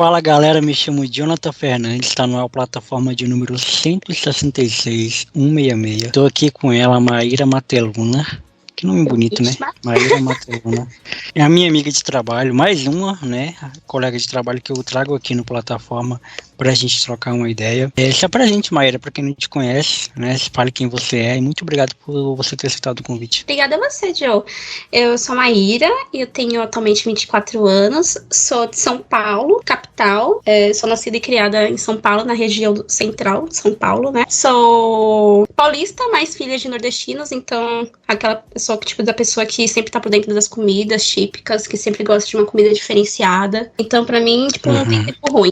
Fala galera, me chamo Jonathan Fernandes, está no plataforma de número 166, 166. Estou aqui com ela, Maíra Mateluna. Que nome bonito, né? Maíra Mateluna. É a minha amiga de trabalho, mais uma, né? Colega de trabalho que eu trago aqui no plataforma pra gente trocar uma ideia. Se apresente, Maíra, pra quem não te conhece, né? Fale quem você é e muito obrigado por você ter aceitado o convite. Obrigada a você, Joe. Eu sou Maíra, eu tenho atualmente 24 anos, sou de São Paulo, capital. Sou nascida e criada em São Paulo, na região central de São Paulo, né? Sou paulista, mas filha de nordestinos, então aquela pessoa tipo da pessoa que sempre tá por dentro das comidas típicas, que sempre gosta de uma comida diferenciada. Então, pra mim, tipo, não tem tempo ruim.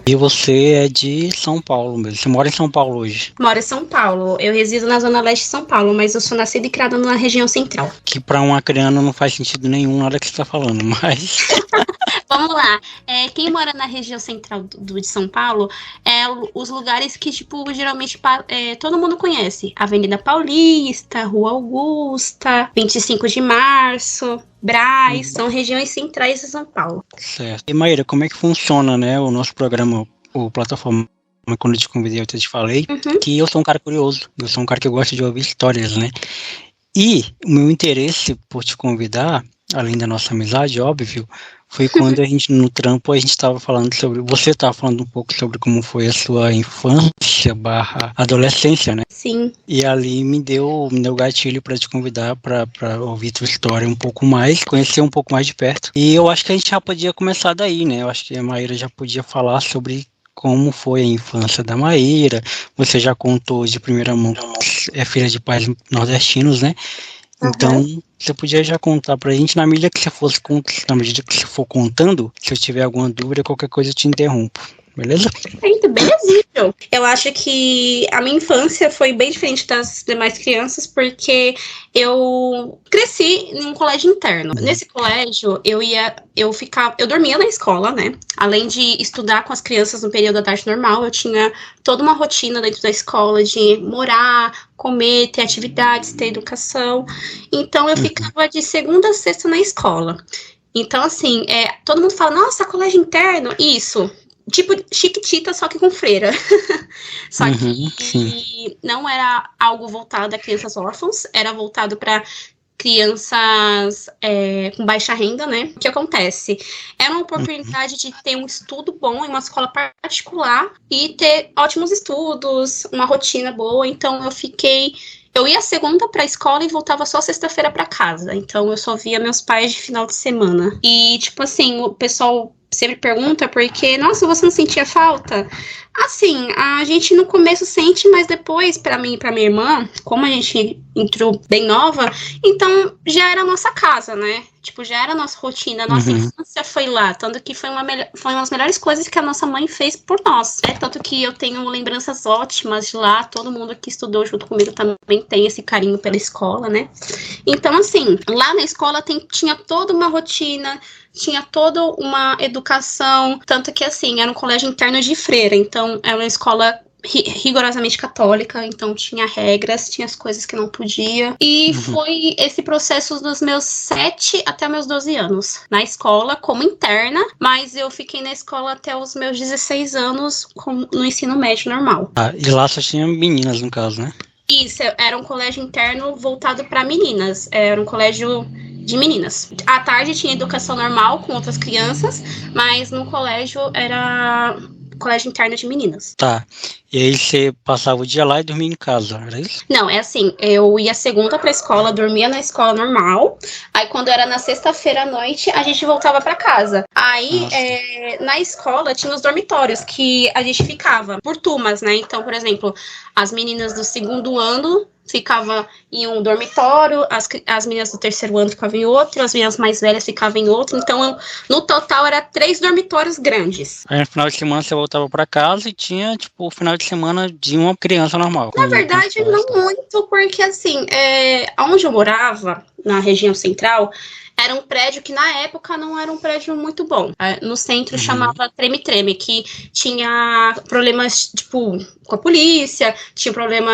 E você é de São Paulo mesmo? Você mora em São Paulo hoje? Moro em São Paulo. Eu resido na zona leste de São Paulo, mas eu sou nascida e criada na região central. Que pra uma criança não faz sentido nenhum na hora que você tá falando, mas... Vamos lá. Quem mora na região central de São Paulo é os lugares que, tipo, geralmente todo mundo conhece. Avenida Paulista, Rua Augusta, 25 de Março, Brás, são regiões centrais de São Paulo. Certo. E Maíra, como é que funciona, né, o nosso programa, o plataforma? Quando eu te convidei, eu te falei que eu sou um cara curioso, eu sou um cara que gosta de ouvir histórias, né? E o meu interesse por te convidar, além da nossa amizade, óbvio, foi quando a gente, no trampo, a gente estava falando sobre... Você estava falando um pouco sobre como foi a sua infância / adolescência, né? Sim. E ali me deu gatilho para te convidar para ouvir tua história um pouco mais, conhecer um pouco mais de perto. E eu acho que a gente já podia começar daí, né? Eu acho que a Maíra já podia falar sobre como foi a infância da Maíra. Você já contou de primeira mão que é filha de pais nordestinos, né? Então, você podia já contar pra gente, na medida que você for contando, se eu tiver alguma dúvida, qualquer coisa eu te interrompo. Beleza? Perfeito, belezinho. Eu acho que a minha infância foi bem diferente das demais crianças, porque eu cresci em um colégio interno. Nesse colégio, eu dormia na escola, né? Além de estudar com as crianças no período da tarde normal, eu tinha toda uma rotina dentro da escola de morar, comer, ter atividades, ter educação. Então, eu ficava de segunda a sexta na escola. Então, assim, todo mundo fala, nossa, colégio interno, isso. Tipo Chiquitita, só que com freira. Só que não era algo voltado a crianças órfãos, era voltado para crianças com baixa renda, né? O que acontece? Era uma oportunidade de ter um estudo bom em uma escola particular e ter ótimos estudos, uma rotina boa. Então, eu ia segunda pra escola e voltava só sexta-feira pra casa. Então, eu só via meus pais de final de semana. E, tipo assim, o pessoal sempre pergunta porque, nossa, você não sentia falta? Assim, a gente no começo sente, mas depois, pra mim e pra minha irmã, como a gente entrou bem nova, então já era a nossa casa, né? Tipo, já era a nossa rotina, a nossa infância foi lá. Tanto que foi uma das melhores coisas que a nossa mãe fez por nós, né? Tanto que eu tenho lembranças ótimas de lá, todo mundo que estudou junto comigo também tem esse carinho pela escola, né? Então, assim, lá na escola tinha toda uma rotina, tinha toda uma educação, tanto que, assim, era um colégio interno de freira, então era uma escola rigorosamente católica, então tinha regras, tinha as coisas que não podia, e foi esse processo dos meus 7 até meus 12 anos, na escola, como interna, mas eu fiquei na escola até os meus 16 anos no ensino médio normal. E lá só tinha meninas, no caso, né? Isso, era um colégio interno voltado para meninas, era um colégio de meninas. À tarde tinha educação normal com outras crianças, mas no colégio era colégio interno de meninas. Tá. E aí você passava o dia lá e dormia em casa, era isso? Não, é assim, eu ia segunda pra escola, dormia na escola normal, aí quando era na sexta-feira à noite, a gente voltava pra casa. Aí, na escola, tinha os dormitórios que a gente ficava por turmas, né? Então, por exemplo, as meninas do segundo ano ficava em um dormitório, as meninas do terceiro ano ficavam em outro, as meninas mais velhas ficavam em outro, então no total era 3 dormitórios grandes. Aí no final de semana você voltava pra casa e tinha, tipo, o final de semana de uma criança normal. Na verdade, não muito, porque assim, onde eu morava, na região central, era um prédio que na época não era um prédio muito bom. No centro chamava Treme-Treme, que tinha problemas, tipo, com a polícia, tinha problema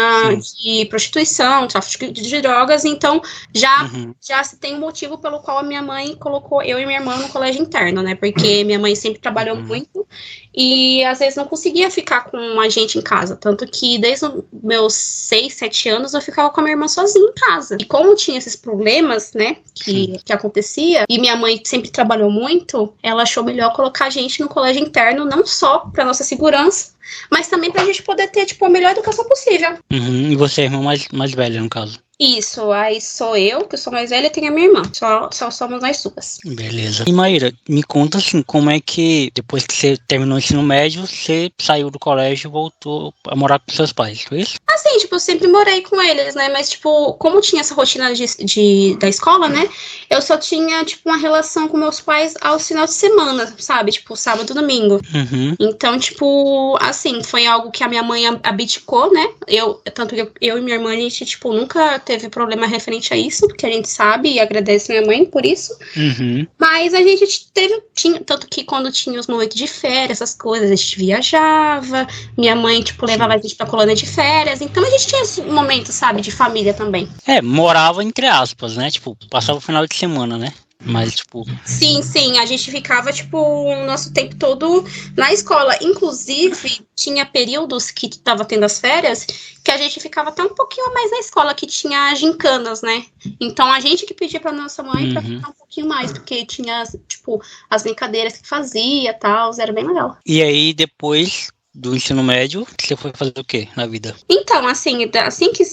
de prostituição, tráfico de drogas, então já se tem um motivo pelo qual a minha mãe colocou eu e minha irmã no colégio interno, né? Porque minha mãe sempre trabalhou muito e às vezes não conseguia ficar com a gente em casa. Tanto que desde os meus 6, 7 anos eu ficava com a minha irmã sozinha em casa. E como tinha esses problemas, né, que acontecia, e minha mãe sempre trabalhou muito, ela achou melhor colocar a gente no colégio interno, não só pra nossa segurança, mas também pra gente poder ter, tipo, a melhor educação possível. E você é a irmã mais velha, no caso? Isso, aí sou eu, que sou mais velha, e tem a minha irmã. Só somos nós duas. Beleza. E Maíra, me conta assim, como é que depois que você terminou o ensino médio, você saiu do colégio e voltou a morar com seus pais, foi isso? Assim, tipo, eu sempre morei com eles, né? Mas, tipo, como tinha essa rotina da escola, né? Eu só tinha, tipo, uma relação com meus pais aos finais de semana, sabe? Tipo, sábado e domingo. Então, tipo, assim, foi algo que a minha mãe abdicou, né? Tanto que eu e minha irmã, a gente, tipo, nunca teve problema referente a isso, porque a gente sabe e agradece minha mãe por isso. Mas a gente tinha, tanto que quando tinha os momentos de férias, essas coisas, a gente viajava, minha mãe, tipo, levava a gente pra colônia de férias, então a gente tinha esse momento, sabe, de família também. Morava entre aspas, né? Tipo, passava o final de semana, né? Mas, tipo... Sim, a gente ficava, tipo, o nosso tempo todo na escola. Inclusive, tinha períodos que tava tendo as férias que a gente ficava até um pouquinho a mais na escola, que tinha gincanas, né? Então, a gente que pedia pra nossa mãe pra ficar um pouquinho mais, porque tinha, tipo, as brincadeiras que fazia e tal, era bem legal. E aí, depois do ensino médio, você foi fazer o quê na vida? Então, assim que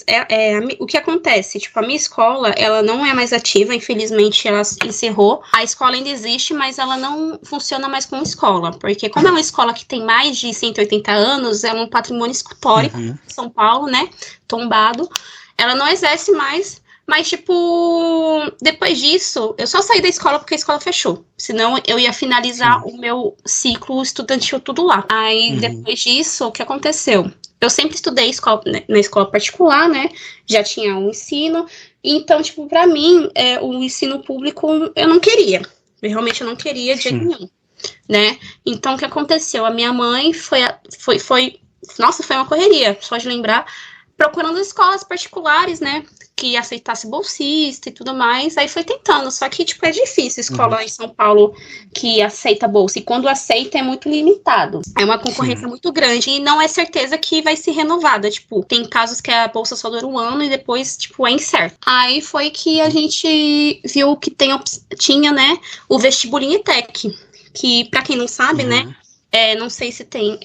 o que acontece, tipo, a minha escola, ela não é mais ativa, infelizmente ela encerrou. A escola ainda existe, mas ela não funciona mais como escola, porque como é uma escola que tem mais de 180 anos, é um patrimônio histórico de São Paulo, né, tombado, ela não exerce mais. Mas, tipo, depois disso, eu só saí da escola porque a escola fechou. Senão, eu ia finalizar o meu ciclo estudantil tudo lá. Aí, depois disso, o que aconteceu? Eu sempre estudei na escola particular, né? Já tinha um ensino. Então, tipo, pra mim, o ensino público, eu não queria. Realmente, eu não queria de jeito nenhum, né? Então, o que aconteceu? A minha mãe Nossa, foi uma correria, só de lembrar. Procurando escolas particulares, né, que aceitasse bolsista e tudo mais, aí foi tentando, só que, tipo, é difícil escola em São Paulo que aceita bolsa, e quando aceita é muito limitado, é uma concorrência muito grande, e não é certeza que vai ser renovada, tipo, tem casos que a bolsa só dura um ano e depois, tipo, é incerto. Aí foi que a gente viu que tinha, né, o vestibulinho ETEC, que, pra quem não sabe, né, não sei se tem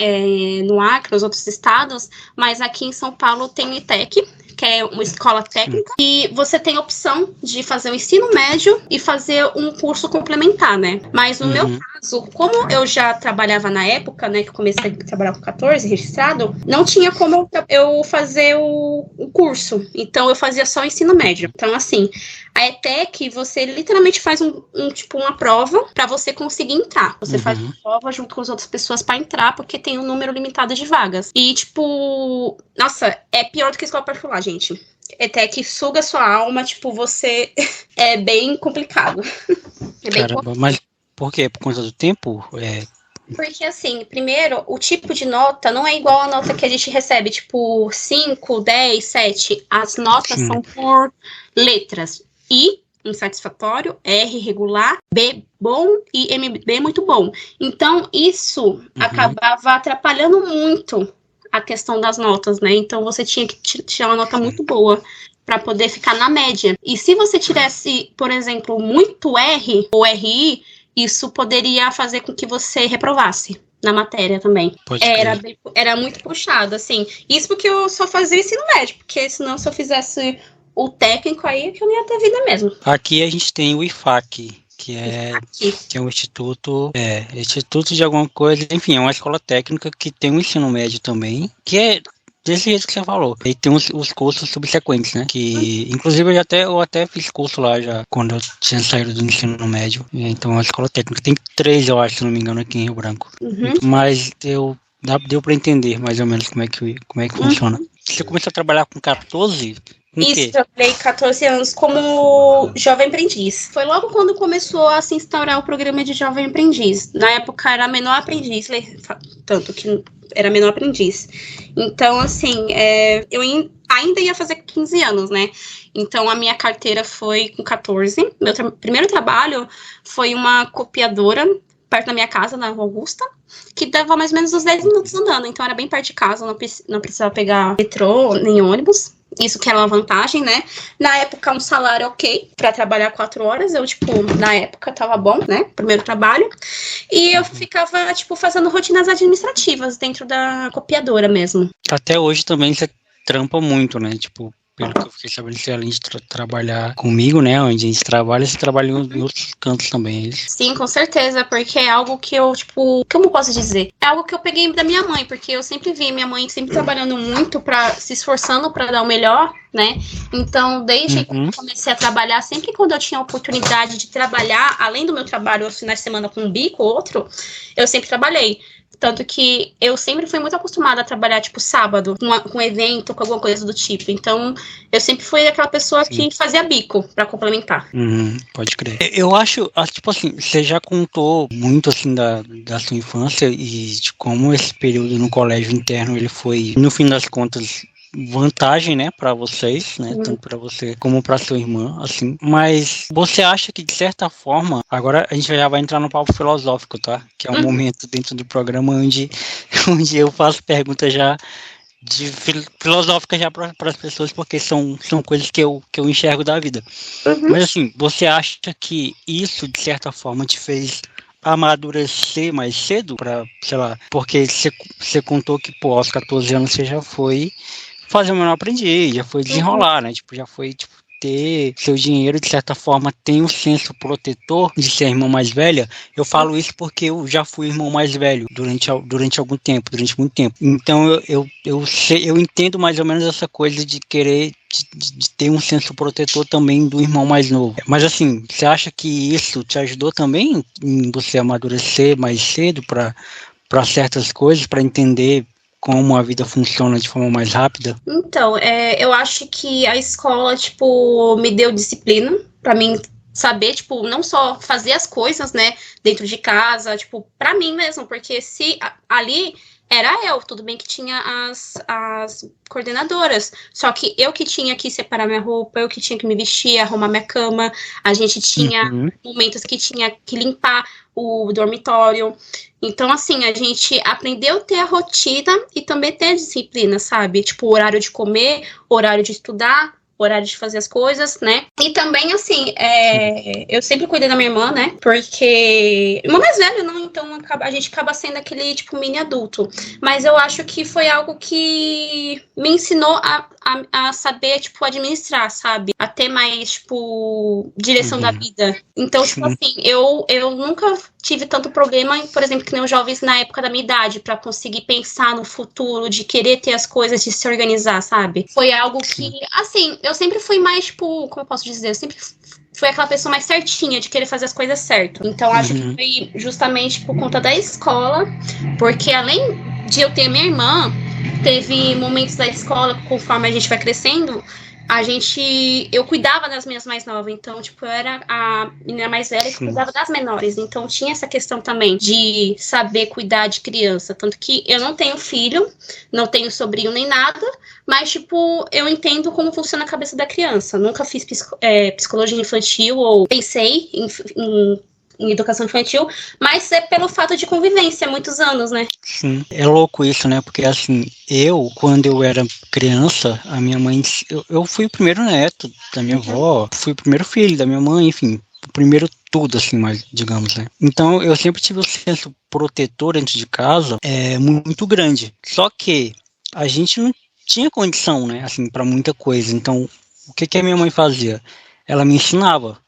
no Acre, nos outros estados, mas aqui em São Paulo tem o ITEC, que é uma escola técnica, e você tem a opção de fazer o ensino médio e fazer um curso complementar, né? Mas no meu caso, como eu já trabalhava na época, né, que eu comecei a trabalhar com 14, registrado, não tinha como eu fazer o curso, então eu fazia só o ensino médio. Então, assim, a ETEC, você literalmente faz uma prova para você conseguir entrar. Você faz uma prova junto com as outras pessoas para entrar, porque tem um número limitado de vagas. E, tipo, nossa, é pior do que escola particular, gente. ETEC suga sua alma, tipo, você é bem complicado. Caramba, mas por quê? Por conta do tempo? Porque, assim, primeiro, o tipo de nota não é igual a nota que a gente recebe, tipo, 5, 10, 7. As notas são por letras. I, insatisfatório, R, regular, B, bom e MB, muito bom. Então, isso acabava atrapalhando muito a questão das notas, né? Então, você tinha que tirar uma nota muito boa para poder ficar na média. E se você tivesse, por exemplo, muito R ou RI, isso poderia fazer com que você reprovasse na matéria também. Era muito puxado, assim. Isso porque eu só fazia ensino médio, porque senão se eu fizesse o técnico aí, que eu não ia ter vida mesmo. Aqui a gente tem o IFAC, que é um instituto de alguma coisa, enfim, é uma escola técnica que tem um ensino médio também, que desse jeito que você falou. E tem os cursos subsequentes, né? Que, inclusive, eu até fiz curso lá já, quando eu tinha saído do ensino médio. Então, a escola técnica tem 3, eu acho, se não me engano, aqui em Rio Branco. Mas deu para entender mais ou menos como é que funciona. Você começou a trabalhar com 14? Isso, eu trabalhei 14 anos como jovem aprendiz. Foi logo quando começou a se instaurar o programa de jovem aprendiz. Na época era menor aprendiz, tanto que era menor aprendiz. Então, assim, eu ainda ia fazer 15 anos, né? Então, a minha carteira foi com 14. Meu primeiro trabalho foi uma copiadora perto da minha casa, na Rua Augusta, que dava mais ou menos uns 10 minutos andando. Então, era bem perto de casa, não precisava pegar metrô nem ônibus. Isso que era uma vantagem, né? Na época, um salário ok para trabalhar 4 horas. Eu, na época, tava bom, né? Primeiro trabalho. E eu ficava, fazendo rotinas administrativas dentro da copiadora mesmo. Até hoje também você trampa muito, né? Pelo que eu fiquei sabendo, você além de trabalhar comigo, né? Onde a gente trabalha, você trabalha em outros cantos também, é isso? Sim, com certeza, porque é algo que eu, como posso dizer? É algo que eu peguei da minha mãe, porque eu sempre vi minha mãe sempre trabalhando muito, se esforçando para dar o melhor, né? Então, desde que eu comecei a trabalhar, sempre quando eu tinha a oportunidade de trabalhar, além do meu trabalho aos finais de semana com um bico ou outro, eu sempre trabalhei. Tanto que eu sempre fui muito acostumada a trabalhar, sábado, com evento, com alguma coisa do tipo. Então, eu sempre fui aquela pessoa que fazia bico pra complementar. Pode crer. Eu acho, assim, você já contou muito, assim, da sua infância e de como esse período no colégio interno, ele foi, no fim das contas, vantagem, né, para vocês, né, tanto para você como para sua irmã, assim. Mas você acha que, de certa forma, agora a gente já vai entrar no papo filosófico, tá? Que é um momento dentro do programa onde eu faço perguntas já filosóficas já para as pessoas, porque são coisas que eu enxergo da vida. Mas, assim, você acha que isso, de certa forma, te fez amadurecer mais cedo para, sei lá, porque você contou que, aos 14 anos você já foi fazer o menor aprendiz, já foi desenrolar, né? Já foi, ter seu dinheiro, de certa forma, tem um senso protetor de ser a irmã mais velha. Eu falo isso porque eu já fui irmão mais velho durante algum tempo, durante muito tempo. Então, eu entendo mais ou menos essa coisa de querer de ter um senso protetor também do irmão mais novo. Mas, assim, você acha que isso te ajudou também em você amadurecer mais cedo para certas coisas, para entender como a vida funciona de forma mais rápida? Então, eu acho que a escola, me deu disciplina pra mim saber, não só fazer as coisas, né, dentro de casa, pra mim mesmo, porque se ali era eu, tudo bem que tinha as coordenadoras, só que eu que tinha que separar minha roupa, eu que tinha que me vestir, arrumar minha cama, a gente tinha momentos que tinha que limpar o dormitório. Então, assim, a gente aprendeu a ter a rotina e também ter a disciplina, sabe? Horário de comer, horário de estudar, horário de fazer as coisas, né? E também, assim, eu sempre cuidei da minha irmã, né? Porque irmã mais velha, não, então a gente acaba sendo aquele, mini adulto. Mas eu acho que foi algo que me ensinou a saber, administrar, sabe? A ter mais, direção da vida. Então, assim, eu nunca tive tanto problema, por exemplo, que nem os jovens na época da minha idade, pra conseguir pensar no futuro, de querer ter as coisas, de se organizar, sabe? Foi algo que, assim, eu sempre fui mais, como eu posso dizer, eu sempre fui aquela pessoa mais certinha, de querer fazer as coisas certo. Então, acho que foi justamente por conta da escola, porque além de eu ter minha irmã, teve momentos da escola, conforme a gente vai crescendo, eu cuidava das minhas mais novas, então, eu era a menina mais velha que cuidava das menores, então tinha essa questão também de saber cuidar de criança, tanto que eu não tenho filho, não tenho sobrinho nem nada, mas, eu entendo como funciona a cabeça da criança, nunca fiz psicologia infantil ou pensei em educação infantil, mas é pelo fato de convivência, muitos anos, né? Sim, é louco isso, né? Porque, assim, quando eu era criança, a minha mãe, eu fui o primeiro neto da minha avó, fui o primeiro filho da minha mãe, enfim, o primeiro tudo, assim, mais, digamos, né? Então, eu sempre tive um senso protetor dentro de casa, muito grande. Só que a gente não tinha condição, né, assim, para muita coisa. Então, o que a minha mãe fazia? Ela me ensinava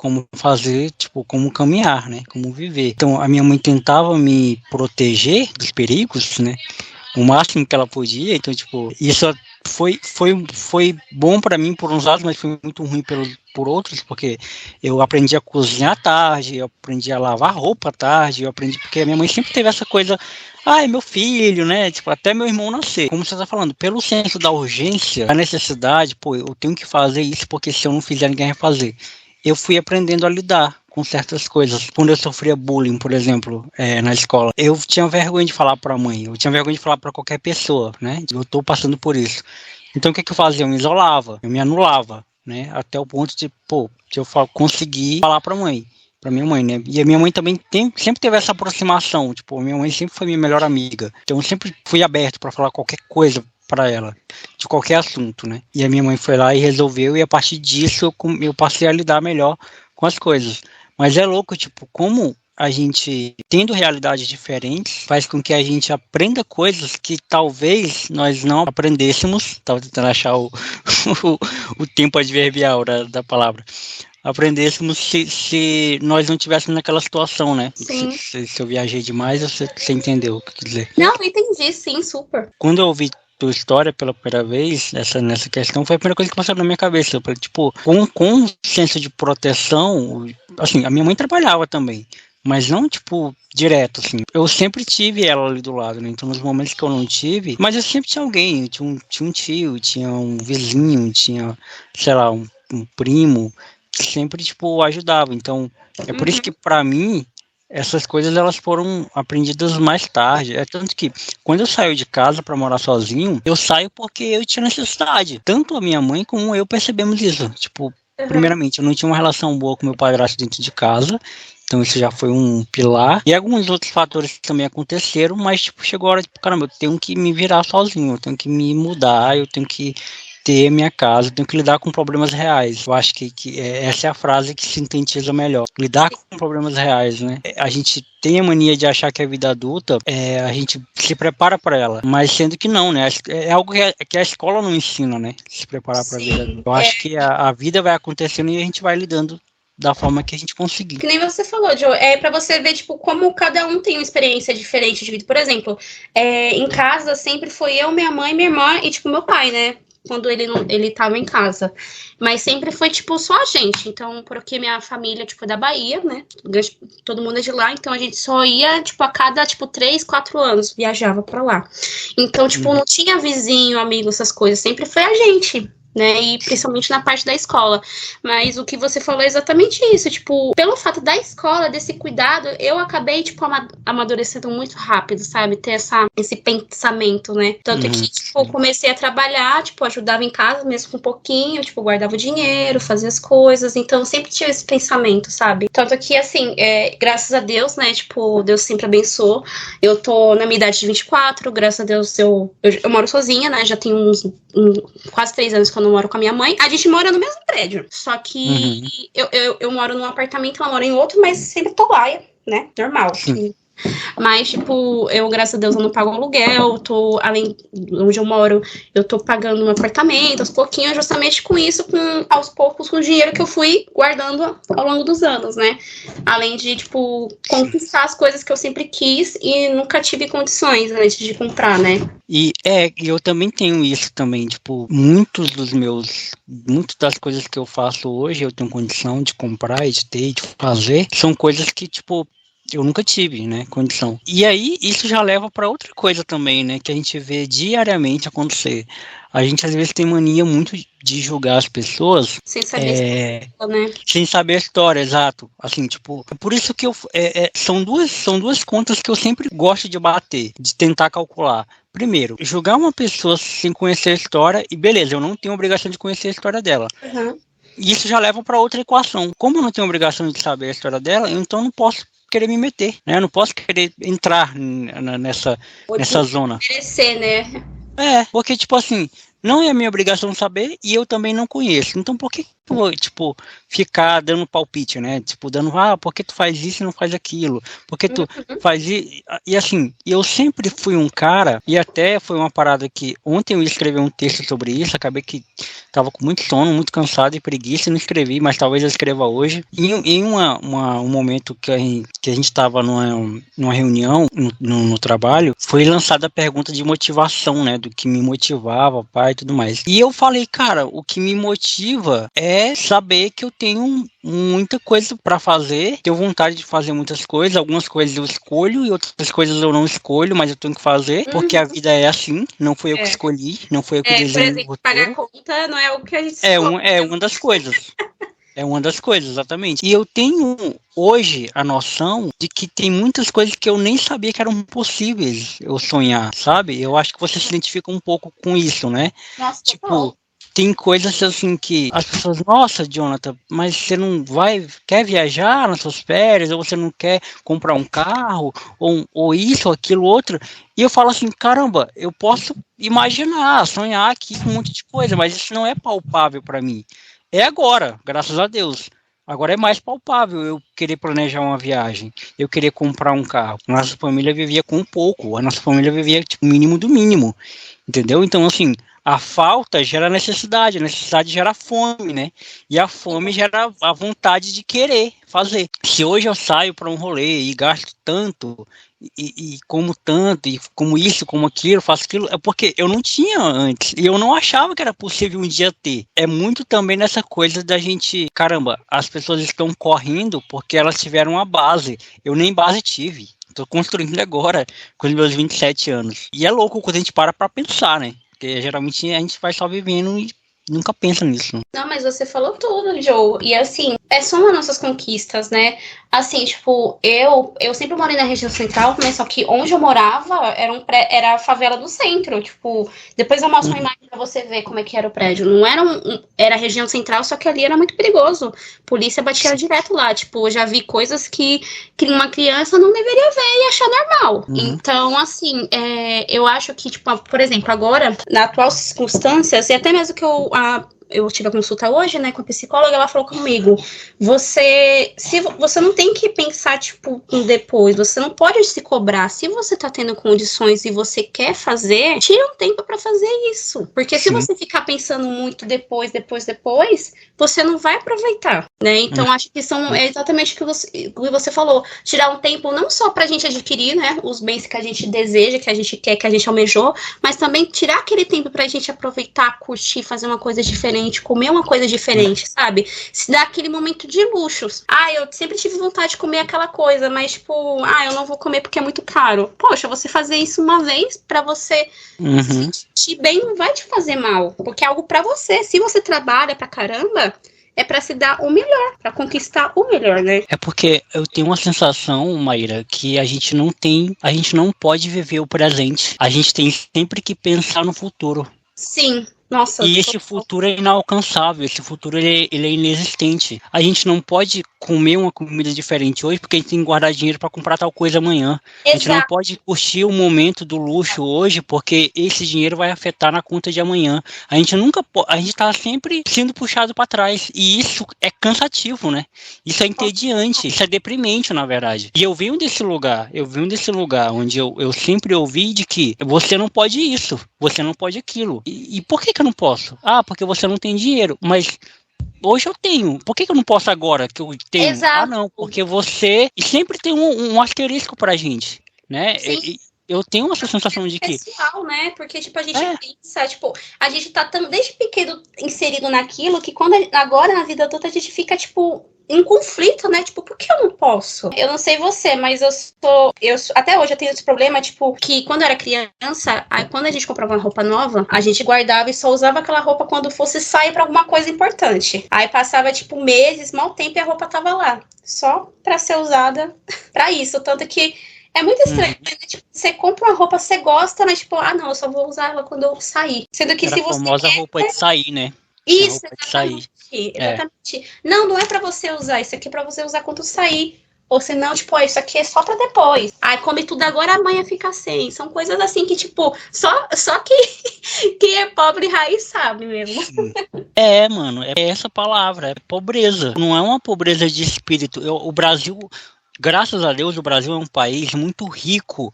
como fazer, como caminhar, né, como viver. Então, a minha mãe tentava me proteger dos perigos, né, o máximo que ela podia. Então, tipo, isso foi bom para mim por uns lados, mas foi muito ruim por outros, porque eu aprendi a cozinhar à tarde, eu aprendi a lavar roupa à tarde, eu aprendi, porque a minha mãe sempre teve essa coisa, é meu filho, né, tipo, até meu irmão nascer, como você tá falando, pelo senso da urgência, da necessidade, pô, eu tenho que fazer isso, porque se eu não fizer, ninguém vai fazer. Eu fui aprendendo a lidar com certas coisas. Quando eu sofria bullying, por exemplo, na escola, eu tinha vergonha de falar para a mãe, eu tinha vergonha de falar para qualquer pessoa, né? Eu estou passando por isso. Então o que eu fazia? Eu me isolava, eu me anulava, né? Até o ponto de, eu conseguir falar para minha mãe, né? E a minha mãe também sempre teve essa aproximação, tipo, a minha mãe sempre foi minha melhor amiga. Então eu sempre fui aberto para falar qualquer coisa para ela, de qualquer assunto, né? E a minha mãe foi lá e resolveu, e a partir disso eu passei a lidar melhor com as coisas. Mas é louco, tipo, como a gente, tendo realidades diferentes, faz com que a gente aprenda coisas que talvez nós não aprendêssemos. Estava tentando achar o tempo adverbial da palavra. Aprendêssemos se nós não estivéssemos naquela situação, né? Sim. Se eu viajei demais, você entendeu o que quer dizer. Não, eu entendi, sim, super. Quando eu ouvi tua história pela primeira vez, nessa questão, foi a primeira coisa que passou na minha cabeça. Tipo, com um senso de proteção, assim, a minha mãe trabalhava também, mas não, tipo, direto, assim. Eu sempre tive ela ali do lado, né? Então, nos momentos que eu não tive, mas eu sempre tinha alguém, tinha um tio, tinha um vizinho, tinha, sei lá, um primo, que sempre, tipo, ajudava. Então, é por isso que, pra mim, essas coisas elas foram aprendidas mais tarde. É tanto que quando eu saio de casa para morar sozinho, eu saio porque eu tinha necessidade. Tanto a minha mãe como eu percebemos isso. Tipo, primeiramente, eu não tinha uma relação boa com meu padrasto dentro de casa. Então isso já foi um pilar. E alguns outros fatores também aconteceram, mas tipo, chegou a hora, tipo, caramba, eu tenho que me virar sozinho, eu tenho que me mudar, eu tenho que ter minha casa, eu tenho que lidar com problemas reais. Eu acho que essa é a frase que sintetiza melhor. Lidar com problemas reais, né? A gente tem a mania de achar que a vida adulta, a gente se prepara para ela, mas sendo que não, né? É algo que a escola não ensina, né? Se preparar para a vida adulta. Eu acho que a vida vai acontecendo e a gente vai lidando da forma que a gente conseguir. Que nem você falou, Joe, pra você ver, tipo, como cada um tem uma experiência diferente de vida. Por exemplo, em casa sempre foi eu, minha mãe, minha irmã e, tipo, meu pai, né? Quando ele tava em casa. Mas sempre foi, tipo, só a gente. Então, porque minha família, tipo, é da Bahia, né? Todo mundo é de lá. Então, a gente só ia, tipo, a cada, tipo, 3, 4 anos viajava pra lá. Então, tipo, não tinha vizinho, amigo, essas coisas. Sempre foi a gente, né? E principalmente na parte da escola. Mas o que você falou é exatamente isso. Tipo, pelo fato da escola, desse cuidado, eu acabei, tipo, amadurecendo muito rápido, sabe? Ter esse pensamento, né? Tanto que, tipo, eu comecei a trabalhar, tipo, ajudava em casa mesmo com um pouquinho, tipo, guardava o dinheiro, fazia as coisas. Então, eu sempre tive esse pensamento, sabe? Tanto que, assim, graças a Deus, né? Tipo, Deus sempre abençoou. Eu tô na minha idade de 24, graças a Deus eu moro sozinha, né? Já tenho quase 3 anos que eu não moro com a minha mãe. A gente mora no mesmo prédio. Só que eu moro num apartamento, ela mora em outro, mas sempre tô lá, né? Normal. Mas, tipo, eu, graças a Deus, eu não pago aluguel, além de onde eu moro, eu tô pagando um apartamento aos pouquinhos, justamente com isso, aos poucos, com o dinheiro que eu fui guardando ao longo dos anos, né? Além de, tipo, conquistar as coisas que eu sempre quis e nunca tive condições antes de comprar, né? E eu também tenho isso também, tipo, muitas das coisas que eu faço hoje, eu tenho condição de comprar e de ter, de fazer, são coisas que, tipo, eu nunca tive, né, condição. E aí, isso já leva para outra coisa também, né, que a gente vê diariamente acontecer. A gente, às vezes, tem mania muito de julgar as pessoas... Sem saber a história, né? Sem saber a história, exato. Assim, tipo, é por isso que são duas contas que eu sempre gosto de bater, de tentar calcular. Primeiro, julgar uma pessoa sem conhecer a história, e beleza, eu não tenho obrigação de conhecer a história dela. E isso já leva para outra equação. Como eu não tenho obrigação de saber a história dela, então eu não posso querer me meter, né? Eu não posso querer entrar nessa zona. Crescer, né? Porque, tipo assim, não é minha obrigação saber e eu também não conheço. Então, por que eu vou, tipo, ficar dando palpite, né? Tipo, por que tu faz isso e não faz aquilo? Por que tu faz isso? E assim, eu sempre fui um cara, e até foi uma parada que ontem eu escrevi um texto sobre isso, acabei que tava com muito sono, muito cansado e preguiça, e não escrevi, mas talvez eu escreva hoje. Em um momento que a gente estava numa reunião no trabalho, foi lançada a pergunta de motivação, né, do que me motivava, pai e tudo mais. E eu falei, cara, o que me motiva é saber que eu tenho muita coisa para fazer, tenho vontade de fazer muitas coisas, algumas coisas eu escolho e outras coisas eu não escolho, mas eu tenho que fazer, porque a vida é assim, não foi eu que escolhi, não foi eu que desenhei. Por exemplo, pagar conta não é o que a gente escolhe. É uma das coisas. É uma das coisas, exatamente. E eu tenho hoje a noção de que tem muitas coisas que eu nem sabia que eram possíveis eu sonhar, sabe? Eu acho que você se identifica um pouco com isso, né? Nossa, tipo, tem coisas assim que as pessoas, nossa, Jonathan, mas você não quer viajar nas suas férias, ou você não quer comprar um carro, ou isso, ou aquilo, outro. E eu falo assim, caramba, eu posso imaginar, sonhar aqui com um monte de coisa, mas isso não é palpável para mim. É agora, graças a Deus. Agora é mais palpável eu querer planejar uma viagem, eu querer comprar um carro. Nossa família vivia com pouco, a nossa família vivia tipo, o mínimo do mínimo, entendeu? Então, assim, a falta gera necessidade, a necessidade gera fome, né? E a fome gera a vontade de querer fazer. Se hoje eu saio para um rolê e gasto tanto, e como tanto, e como isso, como aquilo, faço aquilo, é porque eu não tinha antes, e eu não achava que era possível um dia ter. É muito também nessa coisa da gente, caramba, as pessoas estão correndo porque elas tiveram uma base, eu nem base tive. Tô construindo agora, com os meus 27 anos. E é louco quando a gente para pensar, né? Porque geralmente a gente vai só vivendo e nunca pensa nisso. Não, mas você falou tudo, Joe. E assim, são as nossas conquistas, né? Assim, tipo, eu sempre morei na região central, mas só que onde eu morava era a favela do centro. Tipo, depois eu mostro uma imagem pra você ver como é que era o prédio. Não era era a região central, só que ali era muito perigoso. Polícia batia direto lá. Tipo, eu já vi coisas que uma criança não deveria ver e achar normal. Então, assim, eu acho que, tipo, por exemplo, agora, na atual circunstâncias, e até mesmo que eu tive a consulta hoje, né, com a psicóloga, ela falou comigo, você não tem que pensar, tipo, depois, você não pode se cobrar, se você tá tendo condições e você quer fazer, tira um tempo pra fazer isso, porque se você ficar pensando muito depois, você não vai aproveitar, né, então acho que é exatamente o que você falou, tirar um tempo não só pra gente adquirir, né, os bens que a gente deseja, que a gente quer, que a gente almejou, mas também tirar aquele tempo pra gente aproveitar, curtir, fazer uma coisa diferente, comer uma coisa diferente, sabe? Se dá aquele momento de luxos. Eu sempre tive vontade de comer aquela coisa, mas tipo, eu não vou comer porque é muito caro. Poxa, você fazer isso uma vez pra você se sentir bem não vai te fazer mal, porque é algo pra você. Se você trabalha pra caramba, é pra se dar o melhor, pra conquistar o melhor, né? É porque eu tenho uma sensação, Maíra, que a gente não pode viver o presente. A gente tem sempre que pensar no futuro. Sim. Nossa, e esse futuro é inalcançável, esse futuro ele é inexistente. A gente não pode comer uma comida diferente hoje porque a gente tem que guardar dinheiro para comprar tal coisa amanhã. Exato. A gente não pode curtir o momento do luxo hoje porque esse dinheiro vai afetar na conta de amanhã. A gente está sempre sendo puxado para trás e isso é cansativo, né? Isso é entediante, isso é deprimente, na verdade. E eu venho desse lugar onde eu sempre ouvi de que você não pode isso, você não pode aquilo. E por que eu não posso? Porque você não tem dinheiro. Mas hoje eu tenho. Por que eu não posso agora que eu tenho? Exato. Não, porque você... E sempre tem um asterisco pra gente, né? Eu tenho essa sensação de que... Especial, né? Porque, tipo, a gente pensa, tipo, a gente tá desde pequeno inserido naquilo que agora na vida adulta a gente fica, tipo... em conflito, né? Tipo, por que eu não posso? Eu não sei você, mas até hoje eu tenho esse problema, tipo, que quando eu era criança, quando a gente comprava uma roupa nova, a gente guardava e só usava aquela roupa quando fosse sair pra alguma coisa importante. Aí passava, tipo, meses, mau tempo e a roupa tava lá. Só pra ser usada pra isso. Tanto que é muito estranho, né? Tipo, você compra uma roupa, você gosta, mas tipo, não, eu só vou usar ela quando eu sair. Sendo que se você a famosa roupa de sair, né? Isso, exatamente. Não é pra você usar, isso aqui é pra você usar quando sair. Ou senão, tipo, isso aqui é só pra depois. Come tudo agora, amanhã fica sem. São coisas assim que, tipo, só que é pobre raiz sabe mesmo. Mano, é essa palavra, é pobreza. Não é uma pobreza de espírito. O Brasil, graças a Deus, o Brasil é um país muito rico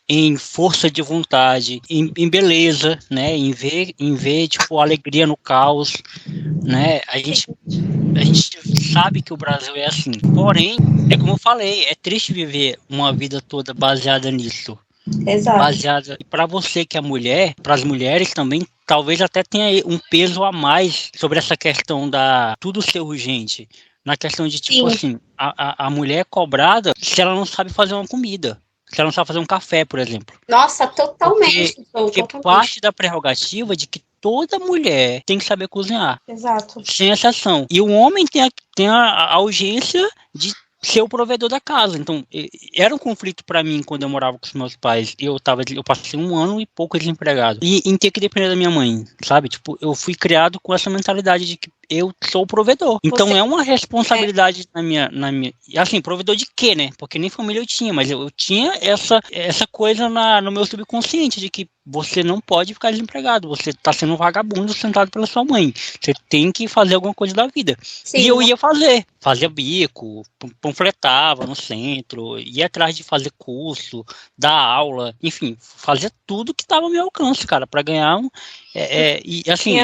em força de vontade, em beleza, né? Em ver tipo, alegria no caos, né? A gente sabe que o Brasil é assim. Porém, é como eu falei, é triste viver uma vida toda baseada nisso. Exato. Baseada. E para você que é mulher, para as mulheres também, talvez até tenha um peso a mais sobre essa questão da tudo ser urgente. Na questão de, tipo Sim. assim, a mulher é cobrada se ela não sabe fazer uma comida. Se ela não sabe fazer um café, por exemplo. Nossa, totalmente. Porque parte da prerrogativa de que toda mulher tem que saber cozinhar. Exato. Sem exceção. E o homem tem a urgência de ser o provedor da casa. Então, era um conflito para mim quando eu morava com os meus pais. Eu passei 1 ano e pouco desempregado. E em ter que depender da minha mãe, sabe? Tipo, eu fui criado com essa mentalidade de que eu sou o provedor. Então é uma responsabilidade na minha. Assim, provedor de quê, né? Porque nem família eu tinha, mas eu tinha essa coisa no meu subconsciente de que você não pode ficar desempregado. Você tá sendo um vagabundo sentado pela sua mãe. Você tem que fazer alguma coisa da vida. Sim. E eu ia fazia bico, panfletava no centro, ia atrás de fazer curso, dar aula, enfim, fazia tudo que estava ao meu alcance, cara, para ganhar e assim,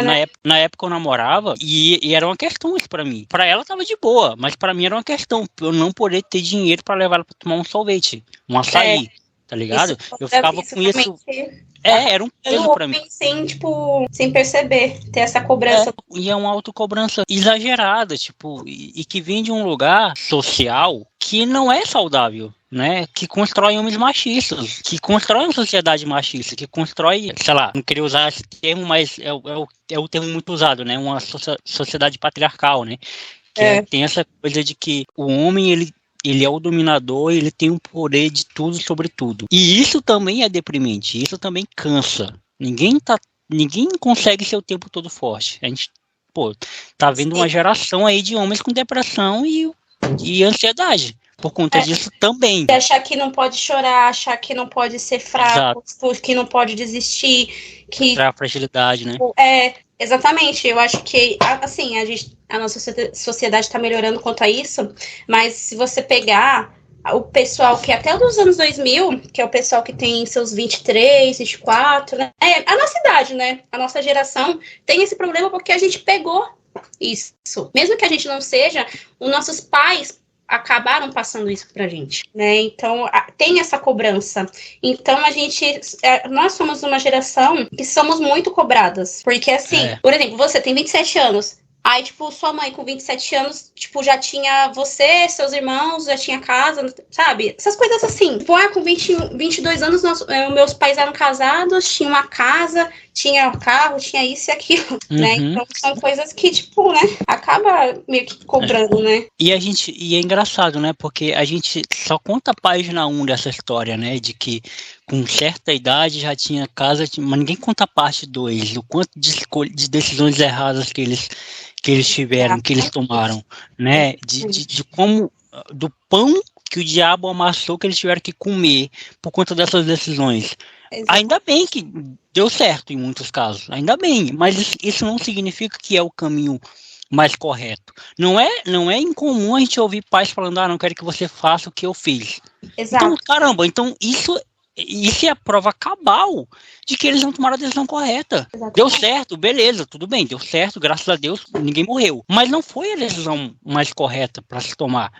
na época eu namorava e era uma questão isso pra mim. Pra ela tava de boa, mas pra mim era uma questão eu não poder ter dinheiro pra levar ela pra tomar um sorvete, um açaí, tá ligado? Eu ficava com isso. Era um peso pra mim. Sem perceber, ter essa cobrança. E é uma autocobrança exagerada, tipo, e que vem de um lugar social que não é saudável. Né, que constrói homens machistas, que constrói uma sociedade machista, que constrói, sei lá, não queria usar esse termo, mas é o termo muito usado, né, uma sociedade patriarcal, né, que tem essa coisa de que o homem, ele é o dominador, ele tem o poder de tudo sobre tudo. E isso também é deprimente, isso também cansa. Ninguém consegue ser o tempo todo forte. A gente, tá vendo uma geração aí de homens com depressão e ansiedade. Por conta disso também. Achar que não pode chorar, achar que não pode ser fraco, que não pode desistir. A fragilidade, né? Exatamente. Eu acho que, assim, a nossa sociedade está melhorando quanto a isso, mas se você pegar o pessoal que até dos anos 2000, que é o pessoal que tem seus 23, 24, né? A nossa idade, né? A nossa geração tem esse problema porque a gente pegou isso. Mesmo que a gente não seja, os nossos pais acabaram passando isso pra gente, né? Então, tem essa cobrança. Então, nós somos uma geração que somos muito cobradas. Porque, assim, por exemplo, você tem 27 anos. Aí, tipo, sua mãe com 27 anos, tipo, já tinha você, seus irmãos, já tinha casa, sabe? Essas coisas assim. Tipo, com 22 anos, meus pais eram casados, tinham uma casa, tinha um carro, tinha isso e aquilo, né? Então, são coisas que, tipo, né, acaba meio que cobrando, né? E é engraçado, né? Porque a gente só conta a página 1 dessa história, né? De que com certa idade já tinha casa, mas ninguém conta a parte 2, o quanto de decisões erradas que eles tiveram, que eles tomaram, né? De como, do pão que o diabo amassou que eles tiveram que comer por conta dessas decisões. Exato. Ainda bem que deu certo em muitos casos, ainda bem, mas isso não significa que é o caminho mais correto. Não é incomum a gente ouvir pais falando, não quero que você faça o que eu fiz. Exato. Então, caramba, isso é a prova cabal de que eles não tomaram a decisão correta. Exatamente. Deu certo, beleza, tudo bem, deu certo, graças a Deus, ninguém morreu. Mas não foi a decisão mais correta para se tomar.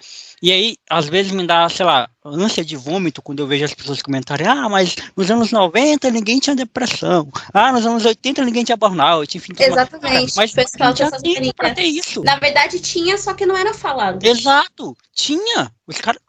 E aí, às vezes me dá, sei lá, ânsia de vômito quando eu vejo as pessoas comentarem, mas nos anos 90 ninguém tinha depressão, nos anos 80 ninguém tinha burnout, enfim. Exatamente. Mas o pessoal tinha tempo pra ter isso. Na verdade tinha, só que não era falado. Exato, tinha. Os caras,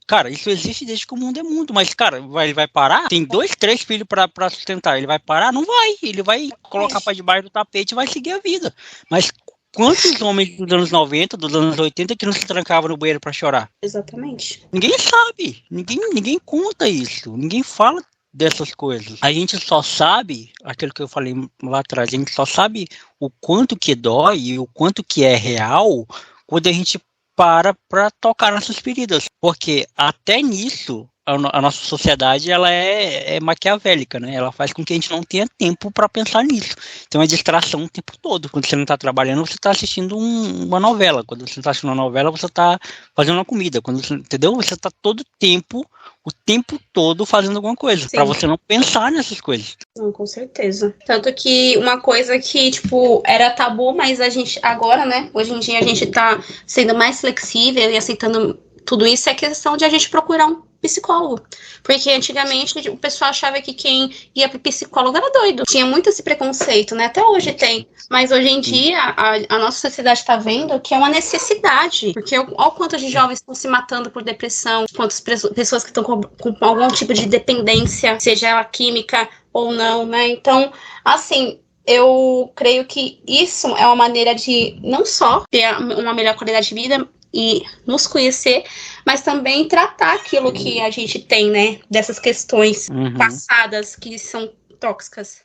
Cara, isso existe desde que o mundo é mundo, mas, cara, ele vai parar? Tem 2, 3 filhos pra sustentar, ele vai parar? Não vai, ele vai colocar pra debaixo do tapete e vai seguir a vida. Mas quantos homens dos anos 90, dos anos 80 que não se trancavam no banheiro pra chorar? Exatamente. Ninguém sabe, ninguém conta isso, ninguém fala dessas coisas. A gente só sabe, aquilo que eu falei lá atrás, a gente só sabe o quanto que dói e o quanto que é real quando a gente para tocar nessas feridas, porque até nisso a nossa sociedade, ela é maquiavélica, né? Ela faz com que a gente não tenha tempo para pensar nisso. Então é distração o tempo todo. Quando você não está trabalhando, você está assistindo uma novela. Quando você está assistindo uma novela, você está fazendo uma comida. Entendeu? Você está o tempo todo fazendo alguma coisa, para você não pensar nessas coisas. Não, com certeza. Tanto que uma coisa que, tipo, era tabu, mas a gente agora, né, hoje em dia a gente tá sendo mais flexível e aceitando tudo isso, é a questão de a gente procurar um psicólogo. Porque antigamente o pessoal achava que quem ia pro psicólogo era doido. Tinha muito esse preconceito, né? Até hoje tem. Mas hoje em dia a nossa sociedade está vendo que é uma necessidade. Porque olha o quanto de jovens estão se matando por depressão, quantas pessoas que estão com algum tipo de dependência, seja ela química ou não, né? Então, assim, eu creio que isso é uma maneira de não só ter uma melhor qualidade de vida e nos conhecer, mas também tratar aquilo que a gente tem, né? Dessas questões passadas que são tóxicas.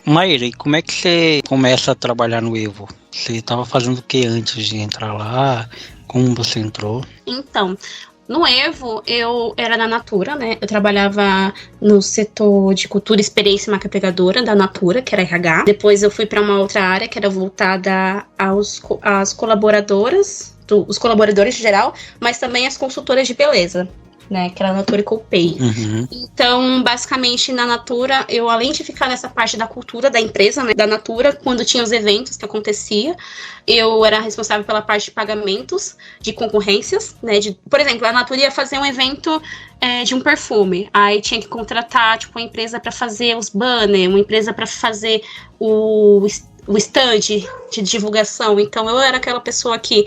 Maíra, e como é que você começa a trabalhar no Evo? Você estava fazendo o que antes de entrar lá? Como você entrou? Então, no Evo, eu era da Natura, né? Eu trabalhava no setor de cultura, experiência e marca pegadora da Natura, que era RH. Depois eu fui para uma outra área que era voltada às colaboradoras, os colaboradores em geral, mas também as consultoras de beleza, né, que era a Natura e Coupei. Então, basicamente, na Natura, eu, além de ficar nessa parte da cultura da empresa, né, da Natura, quando tinha os eventos que acontecia, eu era responsável pela parte de pagamentos, de concorrências, né, por exemplo, a Natura ia fazer um evento de um perfume, aí tinha que contratar, tipo, uma empresa para fazer os banners, uma empresa para fazer o stand de divulgação. Então, eu era aquela pessoa que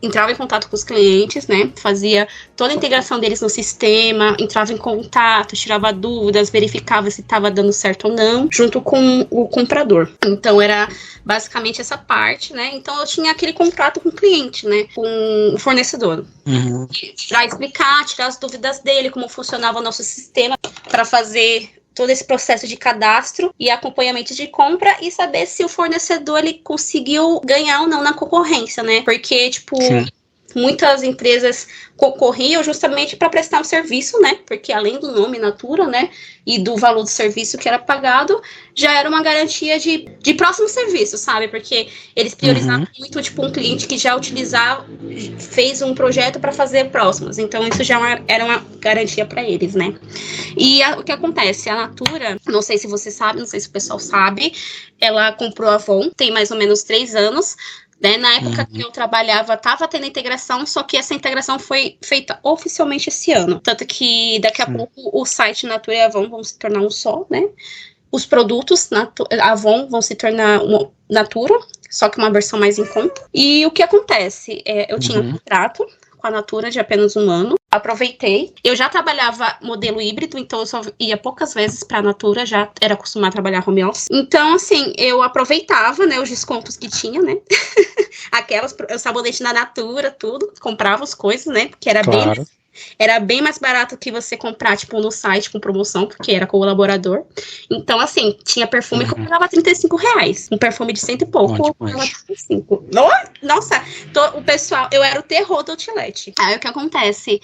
entrava em contato com os clientes, né, fazia toda a integração deles no sistema, entrava em contato, tirava dúvidas, verificava se estava dando certo ou não, junto com o comprador. Então, era basicamente essa parte, né, então eu tinha aquele contrato com o cliente, né, com o fornecedor, para explicar, tirar as dúvidas dele, como funcionava o nosso sistema, para fazer todo esse processo de cadastro e acompanhamento de compra e saber se o fornecedor ele conseguiu ganhar ou não na concorrência, né? Porque, tipo, muitas empresas concorriam justamente para prestar um serviço, né? Porque além do nome Natura, né? E do valor do serviço que era pagado, já era uma garantia de próximo serviço, sabe? Porque eles priorizavam muito, tipo, um cliente que já utilizava, fez um projeto para fazer próximos. Então, isso já era uma garantia para eles, né? E o que acontece? A Natura, não sei se você sabe, não sei se o pessoal sabe, ela comprou a Avon, tem mais ou menos 3 anos, né? Na época que eu trabalhava, estava tendo integração, só que essa integração foi feita oficialmente esse ano. Tanto que daqui a pouco o site Natura e Avon vão se tornar um só, né? Os produtos Avon vão se tornar uma Natura, só que uma versão mais em conta. E o que acontece? Eu tinha um contrato com a Natura de apenas 1 ano. Aproveitei. Eu já trabalhava modelo híbrido, então eu só ia poucas vezes para a Natura, já era acostumada a trabalhar home office. Então, assim, eu aproveitava, né, os descontos que tinha, né? O sabonete da Natura, tudo. Comprava as coisas, né? Porque era bem mais barato que você comprar, tipo, no site com promoção, porque era colaborador. Então, assim, tinha perfume que eu pagava R$35. Um perfume de 100 e pouco, eu pagava 35. Nossa, o pessoal, eu era o terror do outlet. Aí, o que acontece?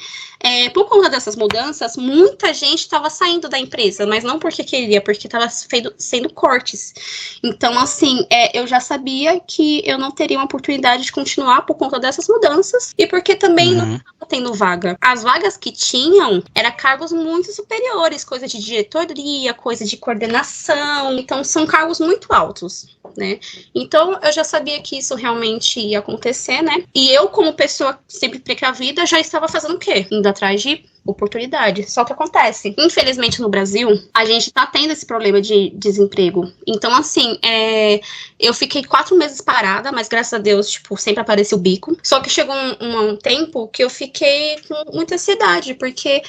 Por conta dessas mudanças, muita gente estava saindo da empresa, mas não porque queria, porque estava sendo cortes. Então, assim, eu já sabia que eu não teria uma oportunidade de continuar por conta dessas mudanças, e porque também não estava tendo vaga. As vagas que tinham eram cargos muito superiores, coisa de diretoria, coisa de coordenação, então são cargos muito altos, né? Então eu já sabia que isso realmente ia acontecer, né? E eu, como pessoa sempre precavida, já estava fazendo o quê? Indo atrás de oportunidade. Só que acontece, infelizmente no Brasil, a gente tá tendo esse problema de desemprego. Então, assim, eu fiquei 4 meses parada, mas graças a Deus, tipo, sempre apareceu o bico. Só que chegou um tempo que eu fiquei com muita ansiedade, porque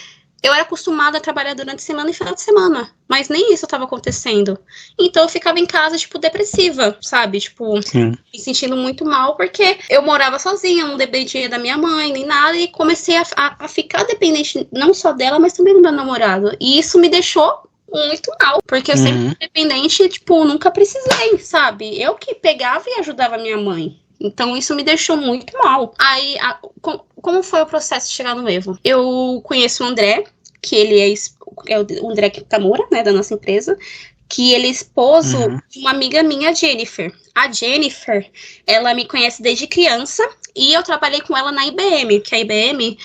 eu era acostumada a trabalhar durante a semana e final de semana, mas nem isso estava acontecendo. Então eu ficava em casa, tipo, depressiva, sabe? Tipo, me sentindo muito mal, porque eu morava sozinha, não dependia da minha mãe, nem nada, e comecei a ficar dependente não só dela, mas também do meu namorado. E isso me deixou muito mal, porque eu sempre fui dependente, tipo, nunca precisei, sabe? Eu que pegava e ajudava minha mãe. Então, isso me deixou muito mal. Aí, como foi o processo de chegar no Evo? Eu conheço o André, que ele é o André Kitamura, né, da nossa empresa, que ele é esposo de uma amiga minha, Jennifer. A Jennifer, ela me conhece desde criança e eu trabalhei com ela na IBM, que a IBM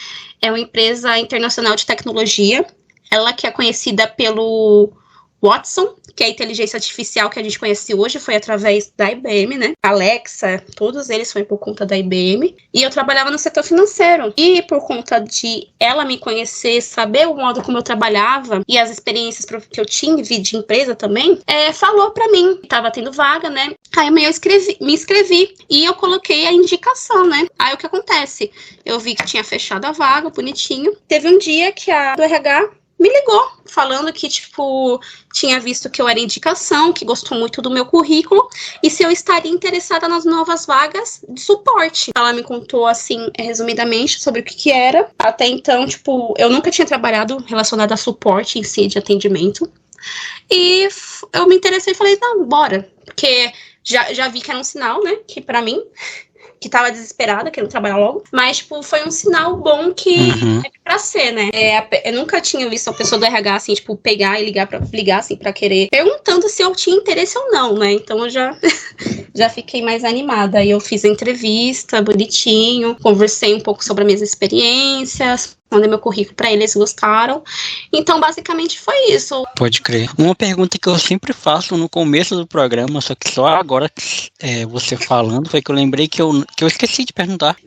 é uma empresa internacional de tecnologia. Ela que é conhecida pelo Watson, que é a inteligência artificial que a gente conhece hoje, foi através da IBM, né? Alexa, todos eles foi por conta da IBM. E eu trabalhava no setor financeiro. E por conta de ela me conhecer, saber o modo como eu trabalhava e as experiências que eu tinha de empresa também, falou pra mim. Tava tendo vaga, né? Aí eu me inscrevi e eu coloquei a indicação, né? Aí o que acontece? Eu vi que tinha fechado a vaga, bonitinho. Teve um dia que a do RH me ligou, falando que, tipo, tinha visto que eu era indicação, que gostou muito do meu currículo, e se eu estaria interessada nas novas vagas de suporte. Ela me contou, assim, resumidamente, sobre o que era. Até então, tipo, eu nunca tinha trabalhado relacionado a suporte em si, de atendimento. E eu me interessei e falei, não, bora. Porque já vi que era um sinal, né, que pra mim, que tava desesperada, querendo trabalhar logo. Mas, tipo, foi um sinal bom que é pra ser, né? Eu nunca tinha visto uma pessoa do RH, assim, tipo, pegar e ligar, assim, pra querer, perguntando se eu tinha interesse ou não, né? Então, eu já fiquei mais animada. Aí eu fiz a entrevista, bonitinho, conversei um pouco sobre as minhas experiências, mandei meu currículo pra eles, gostaram. Então, basicamente, foi isso. Pode crer. Uma pergunta que eu sempre faço no começo do programa, só que só agora você falando, foi que eu lembrei que eu esqueci de perguntar.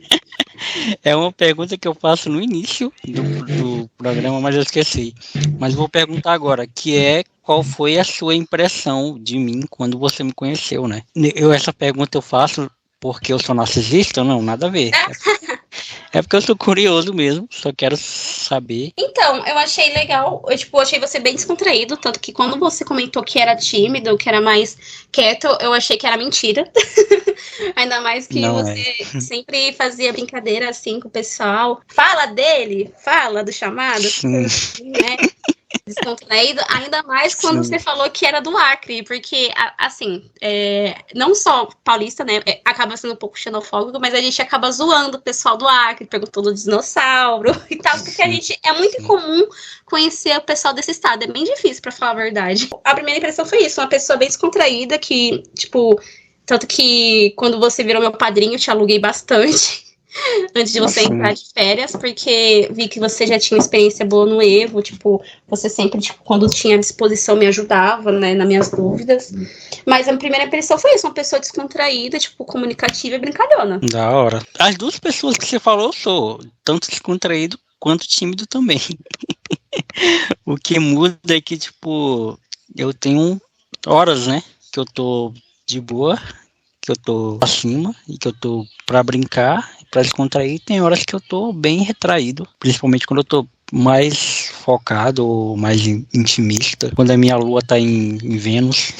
É uma pergunta que eu faço no início do programa, mas eu esqueci. Mas vou perguntar agora, que é qual foi a sua impressão de mim quando você me conheceu, né? Essa pergunta eu faço porque eu sou narcisista? Não, nada a ver. É porque eu sou curioso mesmo, só quero saber. Então, eu achei legal, eu achei você bem descontraído, tanto que quando você comentou que era tímido, que era mais quieto, eu achei que era mentira. Ainda mais que Não você sempre fazia brincadeira assim com o pessoal. Fala dele, fala do chamado, Sim. assim, né? Descontraído, ainda mais quando você falou que era do Acre, porque, assim, não só paulista, né, acaba sendo um pouco xenofóbico, mas a gente acaba zoando o pessoal do Acre, perguntando do dinossauro e tal, porque a gente, é muito comum conhecer o pessoal desse estado, é bem difícil, pra falar a verdade. A primeira impressão foi isso, uma pessoa bem descontraída, que, tipo, tanto que quando você virou meu padrinho, eu te aluguei bastante. Antes de você entrar de férias, porque vi que você já tinha experiência boa no Evo, tipo, você sempre, tipo, quando tinha disposição me ajudava, né, nas minhas dúvidas. Mas a primeira impressão foi isso, uma pessoa descontraída, tipo, comunicativa e brincalhona. Da hora. As duas pessoas que você falou, eu sou tanto descontraído quanto tímido também. O que muda é que, tipo, eu tenho horas, né, que eu tô de boa, que eu tô acima e que eu tô pra brincar, pra descontrair. Tem horas que eu tô bem retraído, principalmente quando eu tô mais focado ou mais intimista, quando a minha lua tá em Vênus.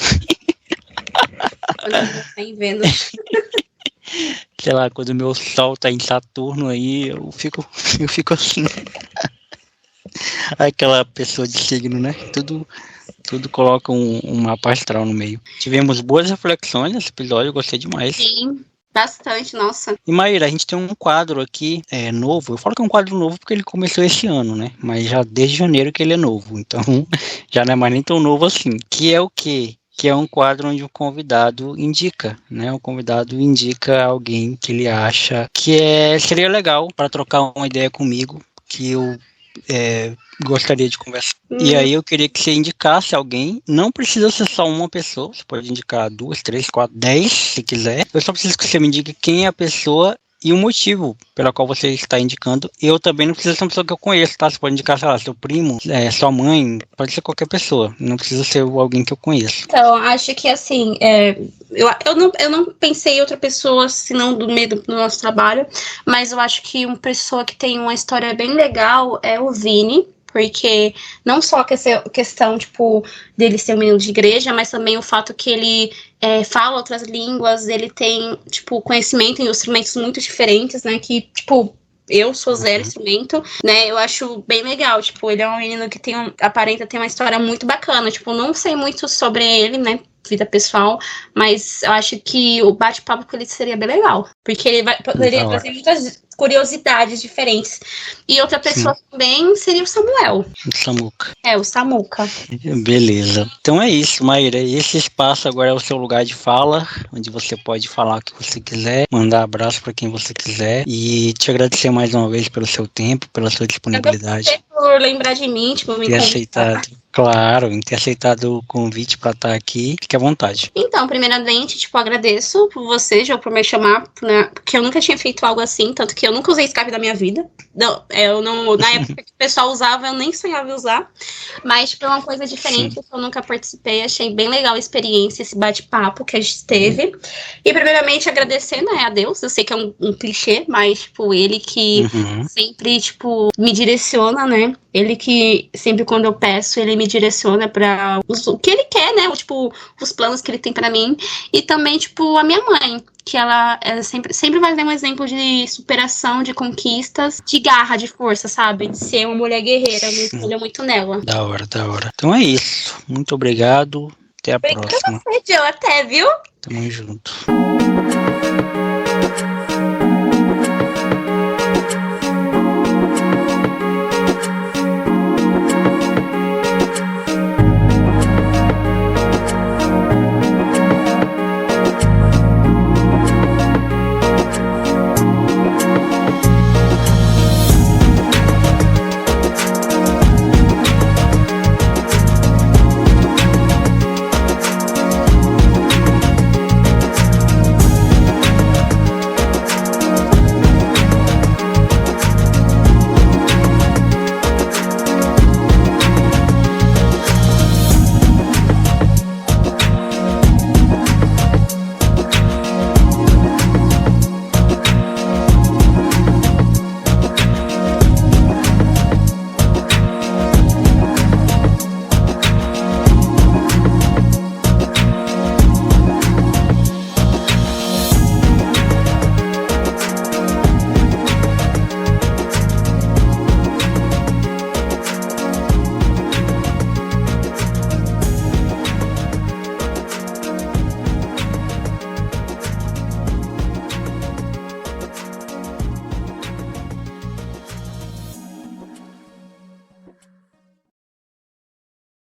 Quando a lua tá em Vênus. Sei lá, quando o meu sol tá em Saturno, aí eu fico assim. Aquela pessoa de signo, né? Tudo coloca um mapa astral no meio. Tivemos boas reflexões nesse episódio, eu gostei demais. Sim, bastante, nossa. E Maíra, a gente tem um quadro aqui novo. Eu falo que é um quadro novo porque ele começou esse ano, né? Mas já desde janeiro que ele é novo. Então, já não é mais nem tão novo assim. Que é o quê? Que é um quadro onde o convidado indica, né? O convidado indica alguém que ele acha que seria legal para trocar uma ideia comigo, que eu gostaria de conversar. E aí eu queria que você indicasse alguém. Não precisa ser só uma pessoa, você pode indicar 2, 3, 4, 10 se quiser. Eu só preciso que você me diga quem é a pessoa e o motivo pela qual você está indicando. Eu também não preciso ser uma pessoa que eu conheço, tá? Você pode indicar, sei lá, seu primo, sua mãe, pode ser qualquer pessoa, não precisa ser alguém que eu conheço. Então, acho que assim, eu não pensei em outra pessoa, senão do meio do nosso trabalho, mas eu acho que uma pessoa que tem uma história bem legal é o Vini, porque não só a questão, tipo, dele ser um menino de igreja, mas também o fato que ele fala outras línguas, ele tem, tipo, conhecimento em instrumentos muito diferentes, né, que, tipo, eu sou zero instrumento, né, eu acho bem legal, tipo, ele é um menino que aparenta ter uma história muito bacana, tipo, não sei muito sobre ele, né, vida pessoal, mas eu acho que o bate-papo com ele seria bem legal, porque ele poderia trazer muitas curiosidades diferentes. E outra pessoa também seria o Samuel. O Samuca. O Samuca. Beleza. Então é isso, Maíra. Esse espaço agora é o seu lugar de fala, onde você pode falar o que você quiser, mandar abraço para quem você quiser e te agradecer mais uma vez pelo seu tempo, pela sua disponibilidade. Eu por lembrar de mim, tipo, me ter aceitado. Claro, em ter aceitado o convite para estar aqui. Fique à vontade. Então, primeiramente, tipo, agradeço por você, João, por me chamar, né, porque eu nunca tinha feito algo assim, tanto que eu nunca usei Skype na minha vida. Não, eu não, na época que o pessoal usava, eu nem sonhava em usar. Mas, tipo, é uma coisa diferente, eu nunca participei, achei bem legal a experiência, esse bate-papo que a gente teve. E, primeiramente, agradecer, né, a Deus. Eu sei que é um clichê, mas, tipo, ele que sempre, tipo, me direciona, né? Ele que sempre quando eu peço, ele me direciona para o que ele quer, né? Tipo, os planos que ele tem para mim. E também, tipo, a minha mãe, que ela sempre vai dar um exemplo de superação, de conquistas, de garra, de força, sabe? De ser uma mulher guerreira. Eu me espelho muito nela. Da hora. Então é isso. Muito obrigado. Até a próxima. Obrigada a você, Joe. Até, viu? Tamo junto.